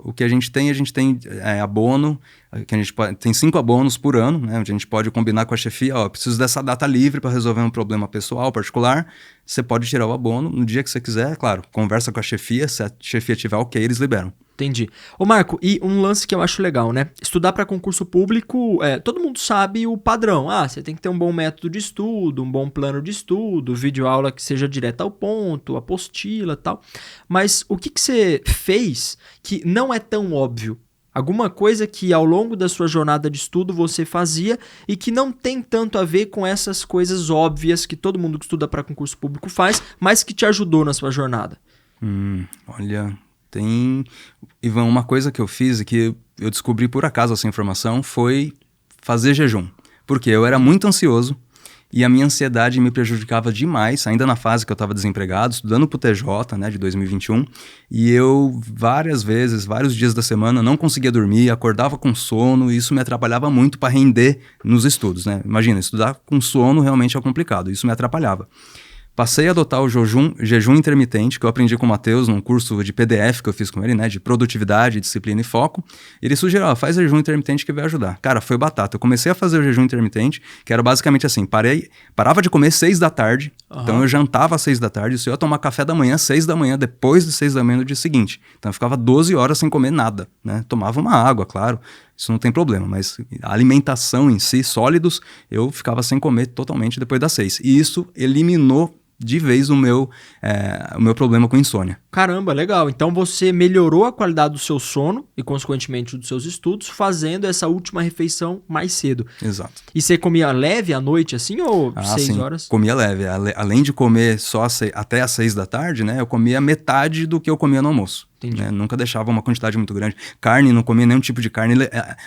O que a gente tem abono, que a gente tem 5 abonos por ano, né? Onde a gente pode combinar com a chefia, preciso dessa data livre para resolver um problema pessoal, particular. Você pode tirar o abono no dia que você quiser, claro. Conversa com a chefia, se a chefia tiver ok, eles liberam. Entendi. Ô Marco, e um lance que eu acho legal, né? Estudar para concurso público, todo mundo sabe o padrão. Você tem que ter um bom método de estudo, um bom plano de estudo, videoaula que seja direto ao ponto, apostila e tal. Mas o que você fez que não é tão óbvio? Alguma coisa que ao longo da sua jornada de estudo você fazia e que não tem tanto a ver com essas coisas óbvias que todo mundo que estuda para concurso público faz, mas que te ajudou na sua jornada? Olha... Ivan, uma coisa que eu fiz e que eu descobri por acaso essa informação foi fazer jejum. Porque eu era muito ansioso e a minha ansiedade me prejudicava demais, ainda na fase que eu estava desempregado, estudando pro TJ, né, de 2021. E eu, vários dias da semana, não conseguia dormir, acordava com sono e isso me atrapalhava muito para render nos estudos, né? Imagina, estudar com sono realmente é complicado, isso me atrapalhava. Passei a adotar o jejum intermitente, que eu aprendi com o Matheus num curso de PDF que eu fiz com ele, né? De produtividade, disciplina e foco. Ele sugeriu, faz jejum intermitente que vai ajudar. Cara, foi batata. Eu comecei a fazer o jejum intermitente, que era basicamente assim, parava de comer 6 da tarde, então eu jantava às 6 da tarde, e eu ia tomar café da manhã às 6 da manhã, depois de 6 da manhã no dia seguinte. Então eu ficava 12 horas sem comer nada, né? Tomava uma água, claro, isso não tem problema, mas a alimentação em si, sólidos, eu ficava sem comer totalmente depois das 6. E isso eliminou de vez o meu problema com insônia. Caramba, legal. Então você melhorou a qualidade do seu sono e, consequentemente, dos seus estudos, fazendo essa última refeição mais cedo. Exato. E você comia leve à noite, assim, ou 6 sim. horas? Comia leve. Além de comer só até às 6 da tarde, né? Eu comia metade do que eu comia no almoço. Entendi. Né? Nunca deixava uma quantidade muito grande. Carne, não comia nenhum tipo de carne.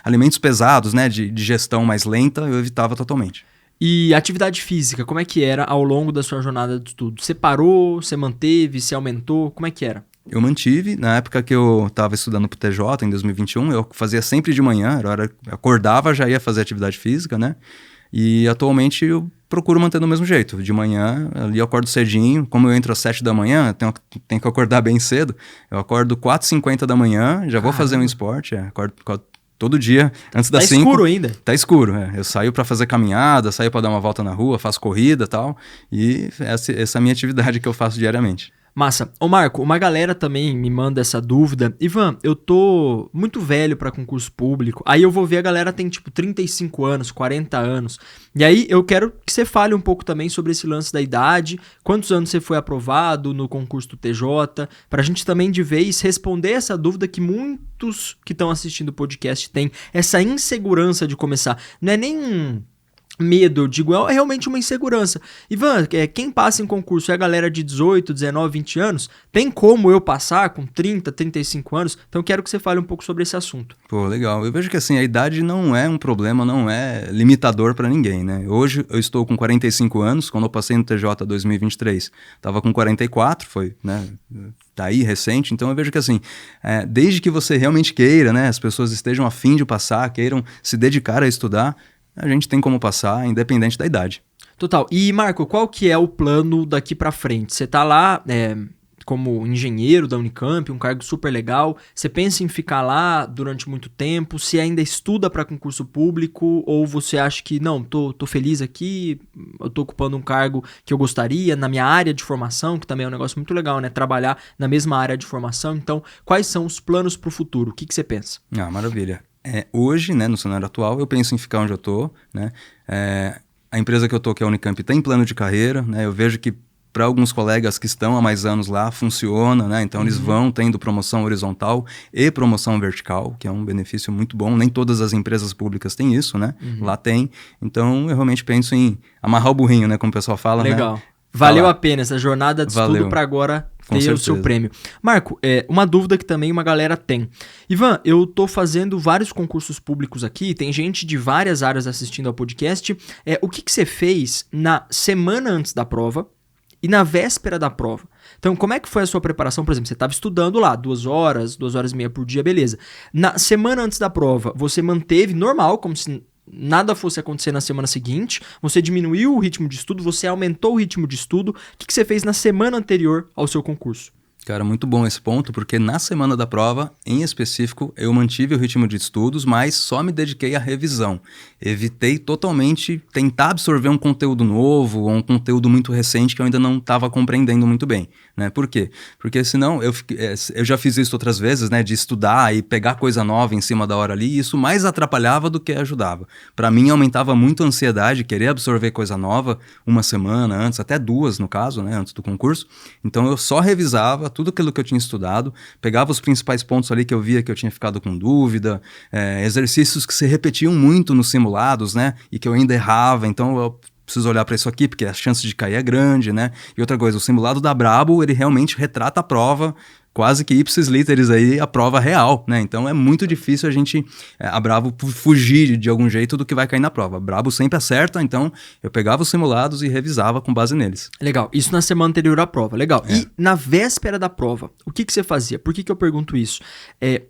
Alimentos pesados, né? De digestão mais lenta, eu evitava totalmente. E atividade física, como é que era ao longo da sua jornada de estudo? Você parou, você manteve, você aumentou? Como é que era? Eu mantive. Na época que eu estava estudando para o TJ, em 2021, eu fazia sempre de manhã. Eu acordava, já ia fazer atividade física, né? E atualmente eu procuro manter do mesmo jeito. De manhã, ali eu acordo cedinho. Como eu entro às 7 da manhã, tenho que acordar bem cedo. Eu acordo 4h50 da manhã, já vou fazer um esporte. Acordo todo dia, antes das 5. Tá escuro ainda? Tá escuro, Eu saio pra fazer caminhada, saio pra dar uma volta na rua, faço corrida e tal. E essa é a minha atividade que eu faço diariamente. Massa. Ô Marco, uma galera também me manda essa dúvida. Ivan, eu tô muito velho pra concurso público. Aí eu vou ver a galera tem tipo 35 anos, 40 anos. E aí eu quero que você fale um pouco também sobre esse lance da idade. Quantos anos você foi aprovado no concurso do TJ? Pra gente também de vez responder essa dúvida que muitos que estão assistindo o podcast têm. Essa insegurança de começar. Não é nem medo, eu digo, é realmente uma insegurança. Ivan, quem passa em concurso é a galera de 18, 19, 20 anos? Tem como eu passar com 30, 35 anos? Então eu quero que você fale um pouco sobre esse assunto. Pô, legal. Eu vejo que assim, a idade não é um problema, não é limitador para ninguém, né? Hoje eu estou com 45 anos, quando eu passei no TJ 2023, estava com 44, foi, né? Tá aí recente, então eu vejo que assim, desde que você realmente queira, né? As pessoas estejam a fim de passar, queiram se dedicar a estudar, a gente tem como passar, independente da idade. Total. E, Marco, qual que é o plano daqui pra frente? Você tá lá como engenheiro da Unicamp, um cargo super legal. Você pensa em ficar lá durante muito tempo? Você ainda estuda para concurso público? Ou você acha que, não, tô feliz aqui, eu tô ocupando um cargo que eu gostaria, na minha área de formação, que também é um negócio muito legal, né? Trabalhar na mesma área de formação. Então, quais são os planos pro futuro? O que você pensa? Maravilha. Hoje, né, no cenário atual, eu penso em ficar onde eu tô, né? A empresa que eu tô, que é a Unicamp, tem plano de carreira, né? Eu vejo que para alguns colegas que estão há mais anos lá, funciona, né? Então eles vão tendo promoção horizontal e promoção vertical, que é um benefício muito bom. Nem todas as empresas públicas têm isso, né? Lá tem. Então eu realmente penso em amarrar o burrinho, né? Como o pessoal fala, legal. Né? Valeu a pena essa jornada de estudo para agora ter o seu prêmio. Marco, uma dúvida que também uma galera tem. Ivan, eu tô fazendo vários concursos públicos aqui, tem gente de várias áreas assistindo ao podcast. O que você fez na semana antes da prova e na véspera da prova? Então, como é que foi a sua preparação? Por exemplo, você estava estudando lá 2 horas, 2 horas e meia por dia, beleza. Na semana antes da prova, você manteve normal, como se nada fosse acontecer na semana seguinte, você diminuiu o ritmo de estudo, você aumentou o ritmo de estudo. O que você fez na semana anterior ao seu concurso? Cara, muito bom esse ponto, porque na semana da prova, em específico, eu mantive o ritmo de estudos, mas só me dediquei à revisão. Evitei totalmente tentar absorver um conteúdo novo ou um conteúdo muito recente que eu ainda não estava compreendendo muito bem, né? Por quê? Porque senão, eu já fiz isso outras vezes, né? De estudar e pegar coisa nova em cima da hora ali, e isso mais atrapalhava do que ajudava. Para mim, aumentava muito a ansiedade, querer absorver coisa nova uma semana antes, até 2 no caso, né? Antes do concurso. Então, eu só revisava tudo aquilo que eu tinha estudado, pegava os principais pontos ali que eu via que eu tinha ficado com dúvida, exercícios que se repetiam muito nos simulados, né? E que eu ainda errava, então eu preciso olhar para isso aqui, porque a chance de cair é grande, né? E outra coisa, o simulado da Brabo, ele realmente retrata a prova, quase que ipsis literis aí, a prova real, né? Então é muito difícil a Brabo fugir de algum jeito do que vai cair na prova. A Brabo sempre acerta, então eu pegava os simulados e revisava com base neles. Legal, isso na semana anterior à prova, legal. E na véspera da prova, o que você fazia? Por que eu pergunto isso?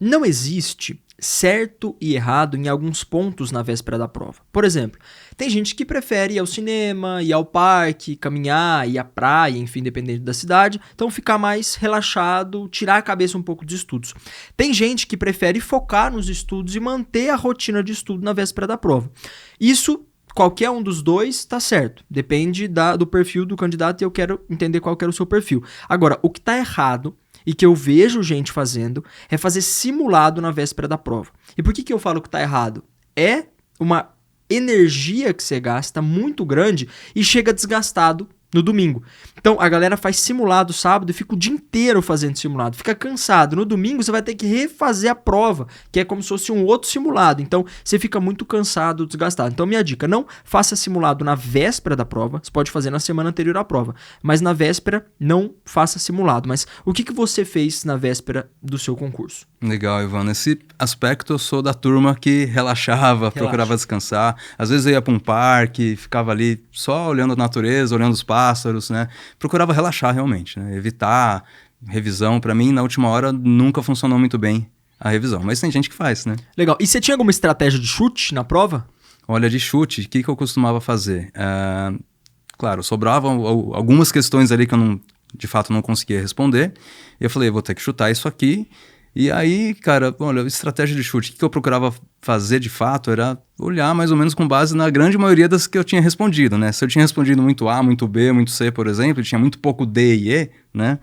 Não existe certo e errado em alguns pontos na véspera da prova. Por exemplo, tem gente que prefere ir ao cinema, ir ao parque, caminhar, ir à praia, enfim, dependendo da cidade, então ficar mais relaxado, tirar a cabeça um pouco dos estudos. Tem gente que prefere focar nos estudos e manter a rotina de estudo na véspera da prova. Isso, qualquer um dos dois tá certo, depende do perfil do candidato e eu quero entender qual que era o seu perfil. Agora, o que tá errado e que eu vejo gente fazendo é fazer simulado na véspera da prova. E por que eu falo que tá errado? É uma energia que você gasta muito grande e chega desgastado no domingo. Então, a galera faz simulado sábado e fica o dia inteiro fazendo simulado. Fica cansado. No domingo, você vai ter que refazer a prova, que é como se fosse um outro simulado. Então, você fica muito cansado, desgastado. Então, minha dica, não faça simulado na véspera da prova. Você pode fazer na semana anterior à prova. Mas na véspera, não faça simulado. Mas o que você fez na véspera do seu concurso? Legal, Ivan. Nesse aspecto, eu sou da turma que relaxava, procurava descansar. Às vezes eu ia para um parque, ficava ali só olhando a natureza, olhando os pássaros, né? Procurava relaxar realmente, né? Evitar revisão. Para mim, na última hora, nunca funcionou muito bem a revisão. Mas tem gente que faz, né? Legal. E você tinha alguma estratégia de chute na prova? Olha, de chute, o que eu costumava fazer? Claro, sobravam algumas questões ali que eu de fato não conseguia responder. E eu falei, vou ter que chutar isso aqui. E aí, cara, olha, estratégia de chute, o que eu procurava fazer de fato era olhar mais ou menos com base na grande maioria das que eu tinha respondido, né? Se eu tinha respondido muito A, muito B, muito C, por exemplo, tinha muito pouco D e E, né?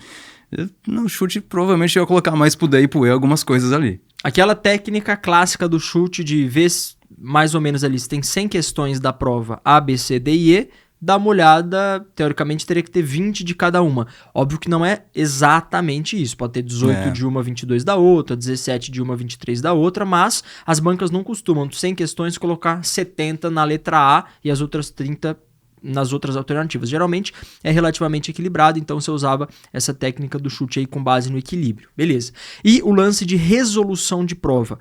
No chute, provavelmente eu ia colocar mais pro D e pro E algumas coisas ali. Aquela técnica clássica do chute de ver mais ou menos ali, se tem 100 questões da prova A, B, C, D e E, dá uma olhada, teoricamente teria que ter 20 de cada uma. Óbvio que não é exatamente isso, pode ter 18 de uma, 22 da outra, 17 de uma, 23 da outra, mas as bancas não costumam, 100 questões, colocar 70 na letra A e as outras 30 nas outras alternativas. Geralmente é relativamente equilibrado, então você usava essa técnica do chute aí com base no equilíbrio. Beleza. E o lance de resolução de prova.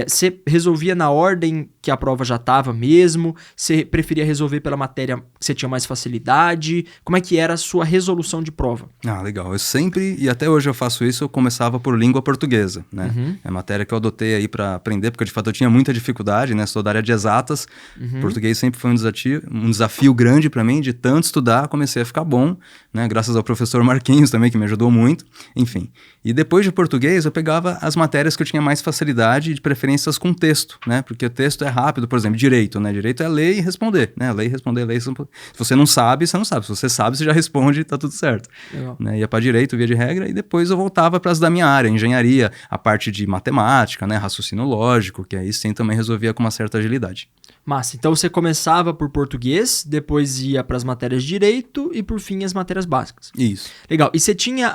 Você resolvia na ordem que a prova já estava mesmo? Você preferia resolver pela matéria que você tinha mais facilidade? Como é que era a sua resolução de prova? Ah, legal. Eu sempre, e até hoje eu faço isso, eu começava por língua portuguesa, né? É a matéria que eu adotei aí para aprender, porque de fato eu tinha muita dificuldade, né? Sou da área de exatas. Português sempre foi um desafio grande para mim, de tanto estudar, comecei a ficar bom, né? Graças ao professor Marquinhos também, que me ajudou muito. Enfim. E depois de português, eu pegava as matérias que eu tinha mais facilidade, de preferências com texto, né? Porque o texto é rápido, por exemplo, direito, né? Direito é ler e responder, né? Ler e responder, ler e responder. Se você não sabe, você não sabe. Se você sabe, você já responde e tá tudo certo. Né? Ia para direito, via de regra, e depois eu voltava para as da minha área, engenharia, a parte de matemática, né? Raciocínio lógico, que aí sim também resolvia com uma certa agilidade. Massa. Então você começava por português, depois ia para as matérias de direito e por fim as matérias básicas. Isso. Legal. E você tinha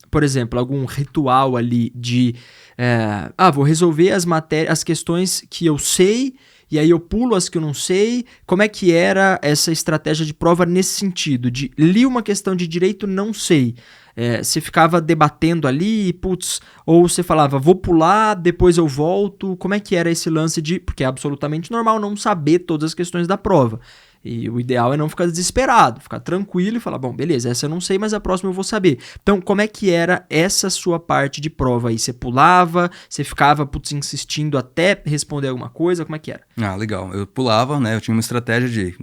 por exemplo, algum ritual ali de vou resolver as questões que eu sei e aí eu pulo as que eu não sei. Como é que era essa estratégia de prova nesse sentido? De li uma questão de direito, não sei. Você ficava debatendo ali, ou você falava, vou pular, depois eu volto. Como é que era esse lance porque é absolutamente normal não saber todas as questões da prova. E o ideal é não ficar desesperado, ficar tranquilo e falar, bom, beleza, essa eu não sei, mas a próxima eu vou saber. Então, como é que era essa sua parte de prova aí? Você pulava, você ficava, insistindo até responder alguma coisa? Como é que era? Ah, legal. Eu pulava, né? Eu tinha uma estratégia de...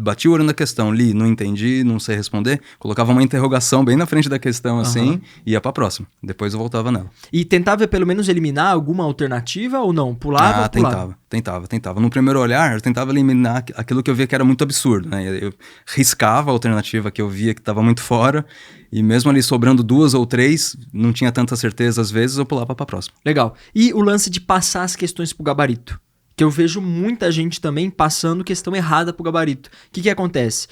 Bati o olho na questão, li, não entendi, não sei responder, colocava uma interrogação bem na frente da questão, assim, e ia pra próxima. Depois eu voltava nela. E tentava pelo menos eliminar alguma alternativa ou não? Pulava? Tentava. No primeiro olhar, eu tentava eliminar aquilo que eu via que era muito absurdo, né? Eu riscava a alternativa que eu via que estava muito fora, e mesmo ali sobrando 2 ou 3, não tinha tanta certeza às vezes, eu pulava pra próxima. Legal. E o lance de passar as questões pro gabarito? Que eu vejo muita gente também passando questão errada pro gabarito. O que acontece?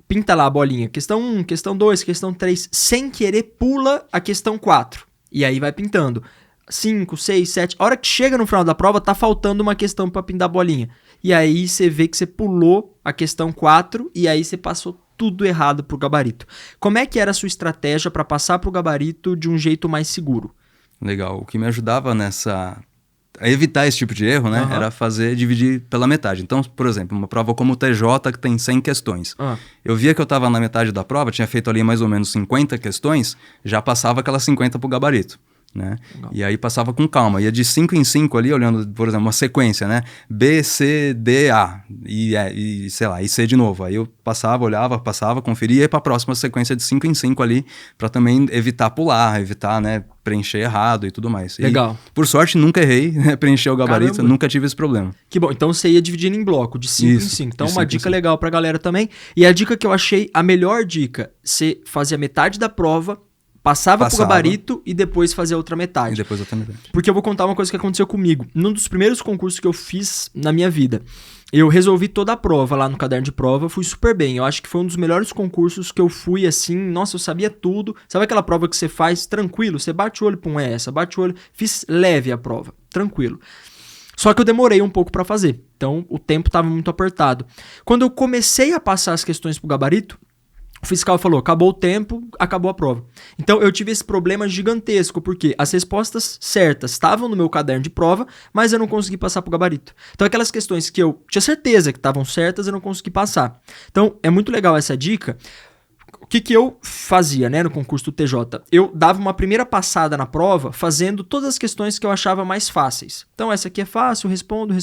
Pinta lá a bolinha. Questão 1, questão 2, questão 3. Sem querer, pula a questão 4. E aí vai pintando. 5, 6, 7. A hora que chega no final da prova, tá faltando uma questão pra pintar a bolinha. E aí você vê que você pulou a questão 4 e aí você passou tudo errado pro gabarito. Como é que era a sua estratégia para passar pro gabarito de um jeito mais seguro? Legal. O que me ajudava a evitar esse tipo de erro, né? Era dividir pela metade. Então, por exemplo, uma prova como o TJ, que tem 100 questões. Eu via que eu estava na metade da prova, tinha feito ali mais ou menos 50 questões, já passava aquelas 50 pro gabarito. né? Legal. E aí passava com calma, ia de 5 em 5 ali, olhando, por exemplo, uma sequência, né? B, C, D, A, e sei lá, e C de novo. Aí eu passava, olhava, conferia, e ia pra próxima sequência de 5 em 5 ali, pra também evitar pular, evitar, né, preencher errado e tudo mais. Legal. E, por sorte, nunca errei, né, preencher o gabarito, Caramba. nunca tive esse problema. Que bom, então você ia dividindo em bloco, de 5 em Isso, 5. Então de uma 5 em dica 5. legal pra galera também. E a dica que eu achei, a melhor dica, você fazia metade da prova, passava pro gabarito e depois fazia a outra metade. E depois outra metade. Porque eu vou contar uma coisa que aconteceu comigo. Num dos primeiros concursos que eu fiz na minha vida, eu resolvi toda a prova lá no caderno de prova, fui super bem. Eu acho que foi um dos melhores concursos que eu fui assim, nossa, eu sabia tudo. Sabe aquela prova que você faz tranquilo? Você bate o olho, pum, é essa, bate o olho. Fiz leve a prova, tranquilo. Só que eu demorei um pouco pra fazer, então o tempo tava muito apertado. Quando eu comecei a passar as questões pro gabarito, o fiscal falou, acabou o tempo, acabou a prova. Então eu tive esse problema gigantesco, porque as respostas certas estavam no meu caderno de prova, mas eu não consegui passar pro gabarito. Então aquelas questões que eu tinha certeza que estavam certas, eu não consegui passar. Então é muito legal essa dica. O que eu fazia, né, no concurso do TJ? Eu dava uma primeira passada na prova, fazendo todas as questões que eu achava mais fáceis. Então, essa aqui é fácil, respondo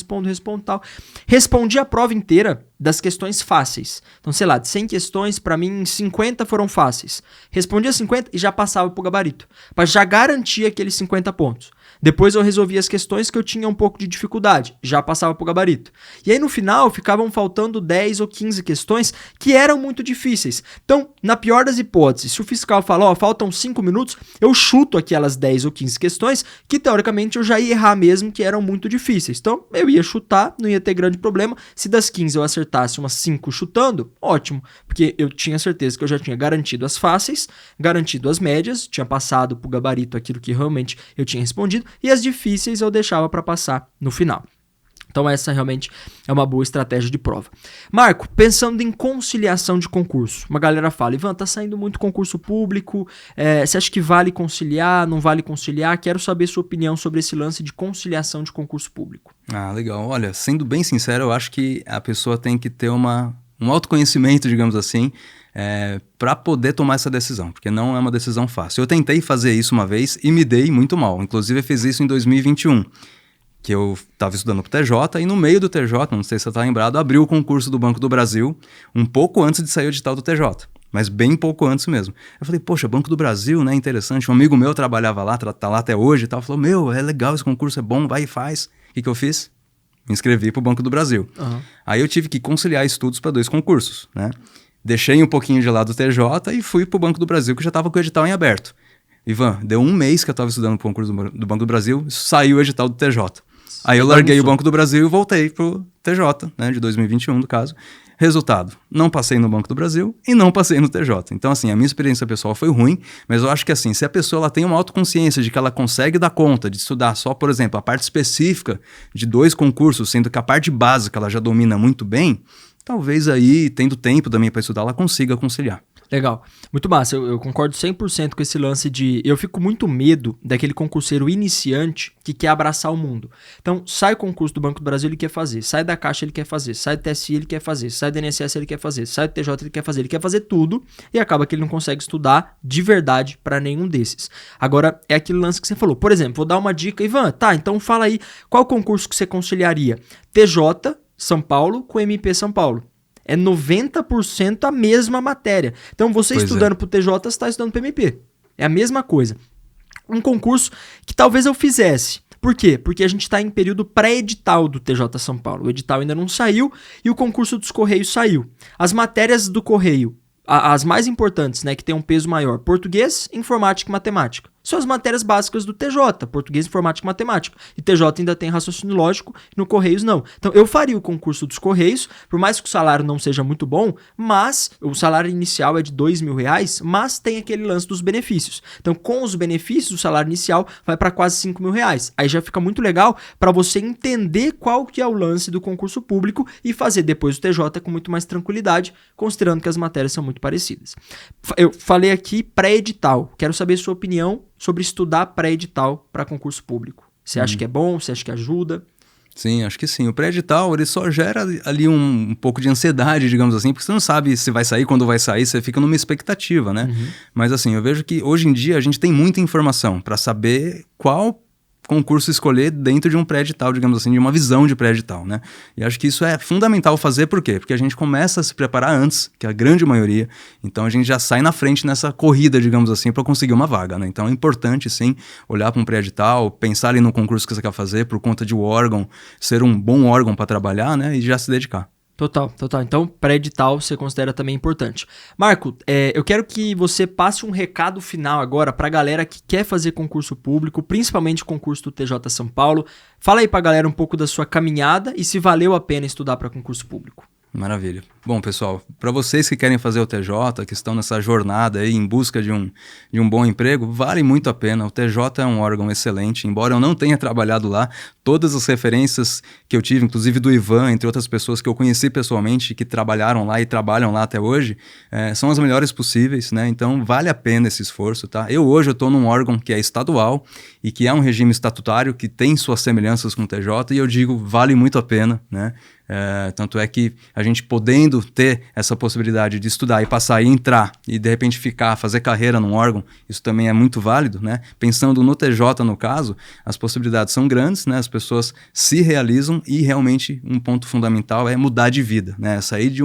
tal. Respondi a prova inteira das questões fáceis. Então, sei lá, de 100 questões, pra mim, 50 foram fáceis. Respondia 50 e já passava pro gabarito, pra já garantir aqueles 50 pontos. Depois eu resolvia as questões que eu tinha um pouco de dificuldade, já passava pro gabarito. E aí no final ficavam faltando 10 ou 15 questões que eram muito difíceis. Então, na pior das hipóteses, se o fiscal fala, ó, faltam 5 minutos, eu chuto aquelas 10 ou 15 questões que teoricamente eu já ia errar mesmo, que eram muito difíceis. Então, eu ia chutar, não ia ter grande problema. Se das 15 eu acertasse umas 5 chutando, ótimo, porque eu tinha certeza que eu já tinha garantido as fáceis, garantido as médias, tinha passado pro gabarito aquilo que realmente eu tinha respondido, e as difíceis eu deixava para passar no final. Então essa realmente é uma boa estratégia de prova. Marco, pensando em conciliação de concurso, uma galera fala, Ivan, tá saindo muito concurso público, você acha que vale conciliar, não vale conciliar? Quero saber sua opinião sobre esse lance de conciliação de concurso público. Ah, legal. Olha, sendo bem sincero, eu acho que a pessoa tem que ter um autoconhecimento, digamos assim, para poder tomar essa decisão, porque não é uma decisão fácil. Eu tentei fazer isso uma vez e me dei muito mal. Inclusive, eu fiz isso em 2021, que eu estava estudando para o TJ e no meio do TJ, não sei se você está lembrado, abriu o concurso do Banco do Brasil um pouco antes de sair o edital do TJ, mas bem pouco antes mesmo. Eu falei, poxa, Banco do Brasil, né, interessante. Um amigo meu trabalhava lá, tá lá até hoje e tal, falou, meu, é legal esse concurso, é bom, vai e faz. O que eu fiz? Me inscrevi para o Banco do Brasil. Uhum. Aí eu tive que conciliar estudos para 2 concursos, né? Deixei um pouquinho de lado o TJ e fui pro Banco do Brasil, que já estava com o edital em aberto. Ivan, deu 1 mês que eu estava estudando pro concurso do Banco do Brasil, saiu o edital do TJ. Aí eu larguei o Banco do Brasil e voltei pro TJ, né, de 2021, no caso. Resultado, não passei no Banco do Brasil e não passei no TJ. Então, assim, a minha experiência pessoal foi ruim, mas eu acho que, assim, se a pessoa ela tem uma autoconsciência de que ela consegue dar conta de estudar só, por exemplo, a parte específica de 2 concursos, sendo que a parte básica ela já domina muito bem, talvez aí, tendo tempo também para estudar, ela consiga conciliar. Legal. Muito massa. Eu concordo 100% com esse lance de... Eu fico muito medo daquele concurseiro iniciante que quer abraçar o mundo. Então, sai o concurso do Banco do Brasil, ele quer fazer. Sai da Caixa, ele quer fazer. Sai do TSI, ele quer fazer. Sai do INSS, ele quer fazer. Sai do TJ, ele quer fazer. Ele quer fazer tudo e acaba que ele não consegue estudar de verdade para nenhum desses. Agora, é aquele lance que você falou. Por exemplo, vou dar uma dica. Ivan, tá, então fala aí qual concurso que você conciliaria? TJ São Paulo com MP São Paulo. É 90% a mesma matéria. Então, você estudando pro TJ, você está estudando pro MP. É a mesma coisa. Um concurso que talvez eu fizesse. Por quê? Porque a gente está em período pré-edital do TJ São Paulo. O edital ainda não saiu e o concurso dos Correios saiu. As matérias do Correio, as mais importantes, né, que tem um peso maior, português, informática e matemática. São as matérias básicas do TJ, português, informática e matemática. E TJ ainda tem raciocínio lógico, no Correios não. Então eu faria o concurso dos Correios, por mais que o salário não seja muito bom, mas o salário inicial é de R$2.000, mas tem aquele lance dos benefícios. Então com os benefícios, o salário inicial vai para quase R$5.000. Aí já fica muito legal para você entender qual que é o lance do concurso público e fazer depois o TJ com muito mais tranquilidade, considerando que as matérias são muito parecidas. Eu falei aqui pré-edital, quero saber sua opinião sobre estudar pré-edital para concurso público. Você acha que é bom? Você acha que ajuda? Sim, acho que sim. O pré-edital, ele só gera ali um pouco de ansiedade, digamos assim, porque você não sabe se vai sair, quando vai sair, você fica numa expectativa, né? Mas assim, eu vejo que hoje em dia a gente tem muita informação para saber qual concurso escolher dentro de um pré-edital, digamos assim, de uma visão de pré-edital, né? E acho que isso é fundamental fazer, por quê? Porque a gente começa a se preparar antes, que é a grande maioria, então a gente já sai na frente nessa corrida, digamos assim, para conseguir uma vaga, né? Então é importante, sim, olhar para um pré-edital, pensar ali no concurso que você quer fazer, por conta de o órgão, ser um bom órgão para trabalhar, né? E já se dedicar. Total. Então, pré-edital você considera também importante. Marco, eu quero que você passe um recado final agora pra galera que quer fazer concurso público, principalmente concurso do TJ São Paulo. Fala aí pra galera um pouco da sua caminhada e se valeu a pena estudar para concurso público. Maravilha. Bom, pessoal, para vocês que querem fazer o TJ, que estão nessa jornada aí em busca de um bom emprego, vale muito a pena. O TJ é um órgão excelente, embora eu não tenha trabalhado lá, todas as referências que eu tive, inclusive do Ivan, entre outras pessoas que eu conheci pessoalmente, que trabalharam lá e trabalham lá até hoje, são as melhores possíveis, né? Então, vale a pena esse esforço, tá? Hoje eu estou num órgão que é estadual e que é um regime estatutário, que tem suas semelhanças com o TJ, e eu digo, vale muito a pena, né? Tanto é que a gente podendo ter essa possibilidade de estudar e passar e entrar e de repente fazer carreira num órgão, isso também é muito válido, né? Pensando no TJ no caso, as possibilidades são grandes, né? As pessoas se realizam e realmente um ponto fundamental é mudar de vida, né? Sair de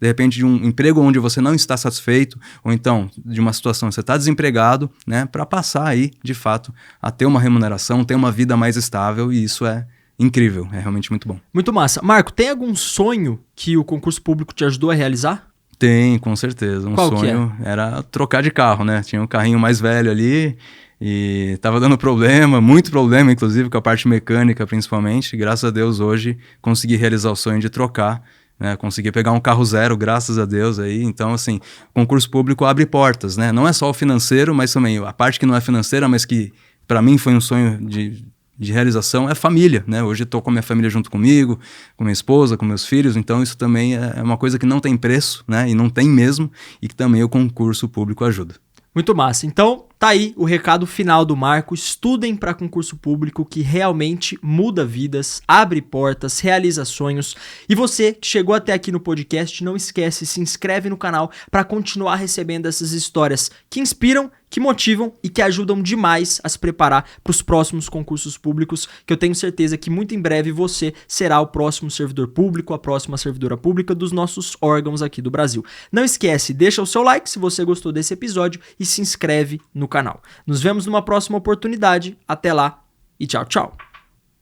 repente de um emprego onde você não está satisfeito, ou então de uma situação que você está desempregado, né? Para passar aí, de fato, a ter uma remuneração, ter uma vida mais estável, e isso é incrível, é realmente muito bom. Muito massa. Marco, tem algum sonho que o concurso público te ajudou a realizar? Tem, com certeza. Qual Sonho era trocar de carro, né? Tinha um carrinho mais velho ali e tava dando problema, muito problema, inclusive com a parte mecânica principalmente. Graças a Deus hoje consegui realizar o sonho de trocar, né? Consegui pegar um carro zero, graças a Deus aí. Então, assim, concurso público abre portas, né? Não é só o financeiro, mas também a parte que não é financeira, mas que para mim foi um sonho de realização, é família, né? Hoje estou com a minha família junto comigo, com minha esposa, com meus filhos, então isso também é uma coisa que não tem preço, né? E não tem mesmo, e que também o concurso público ajuda. Muito massa. Então, tá aí o recado final do Marco. Estudem para concurso público, que realmente muda vidas, abre portas, realiza sonhos. E você que chegou até aqui no podcast, não esquece, se inscreve no canal para continuar recebendo essas histórias que inspiram, que motivam e que ajudam demais a se preparar para os próximos concursos públicos, que eu tenho certeza que muito em breve você será o próximo servidor público, a próxima servidora pública dos nossos órgãos aqui do Brasil. Não esquece, deixa o seu like se você gostou desse episódio e se inscreve no canal. Nos vemos numa próxima oportunidade. Até lá e tchau, tchau.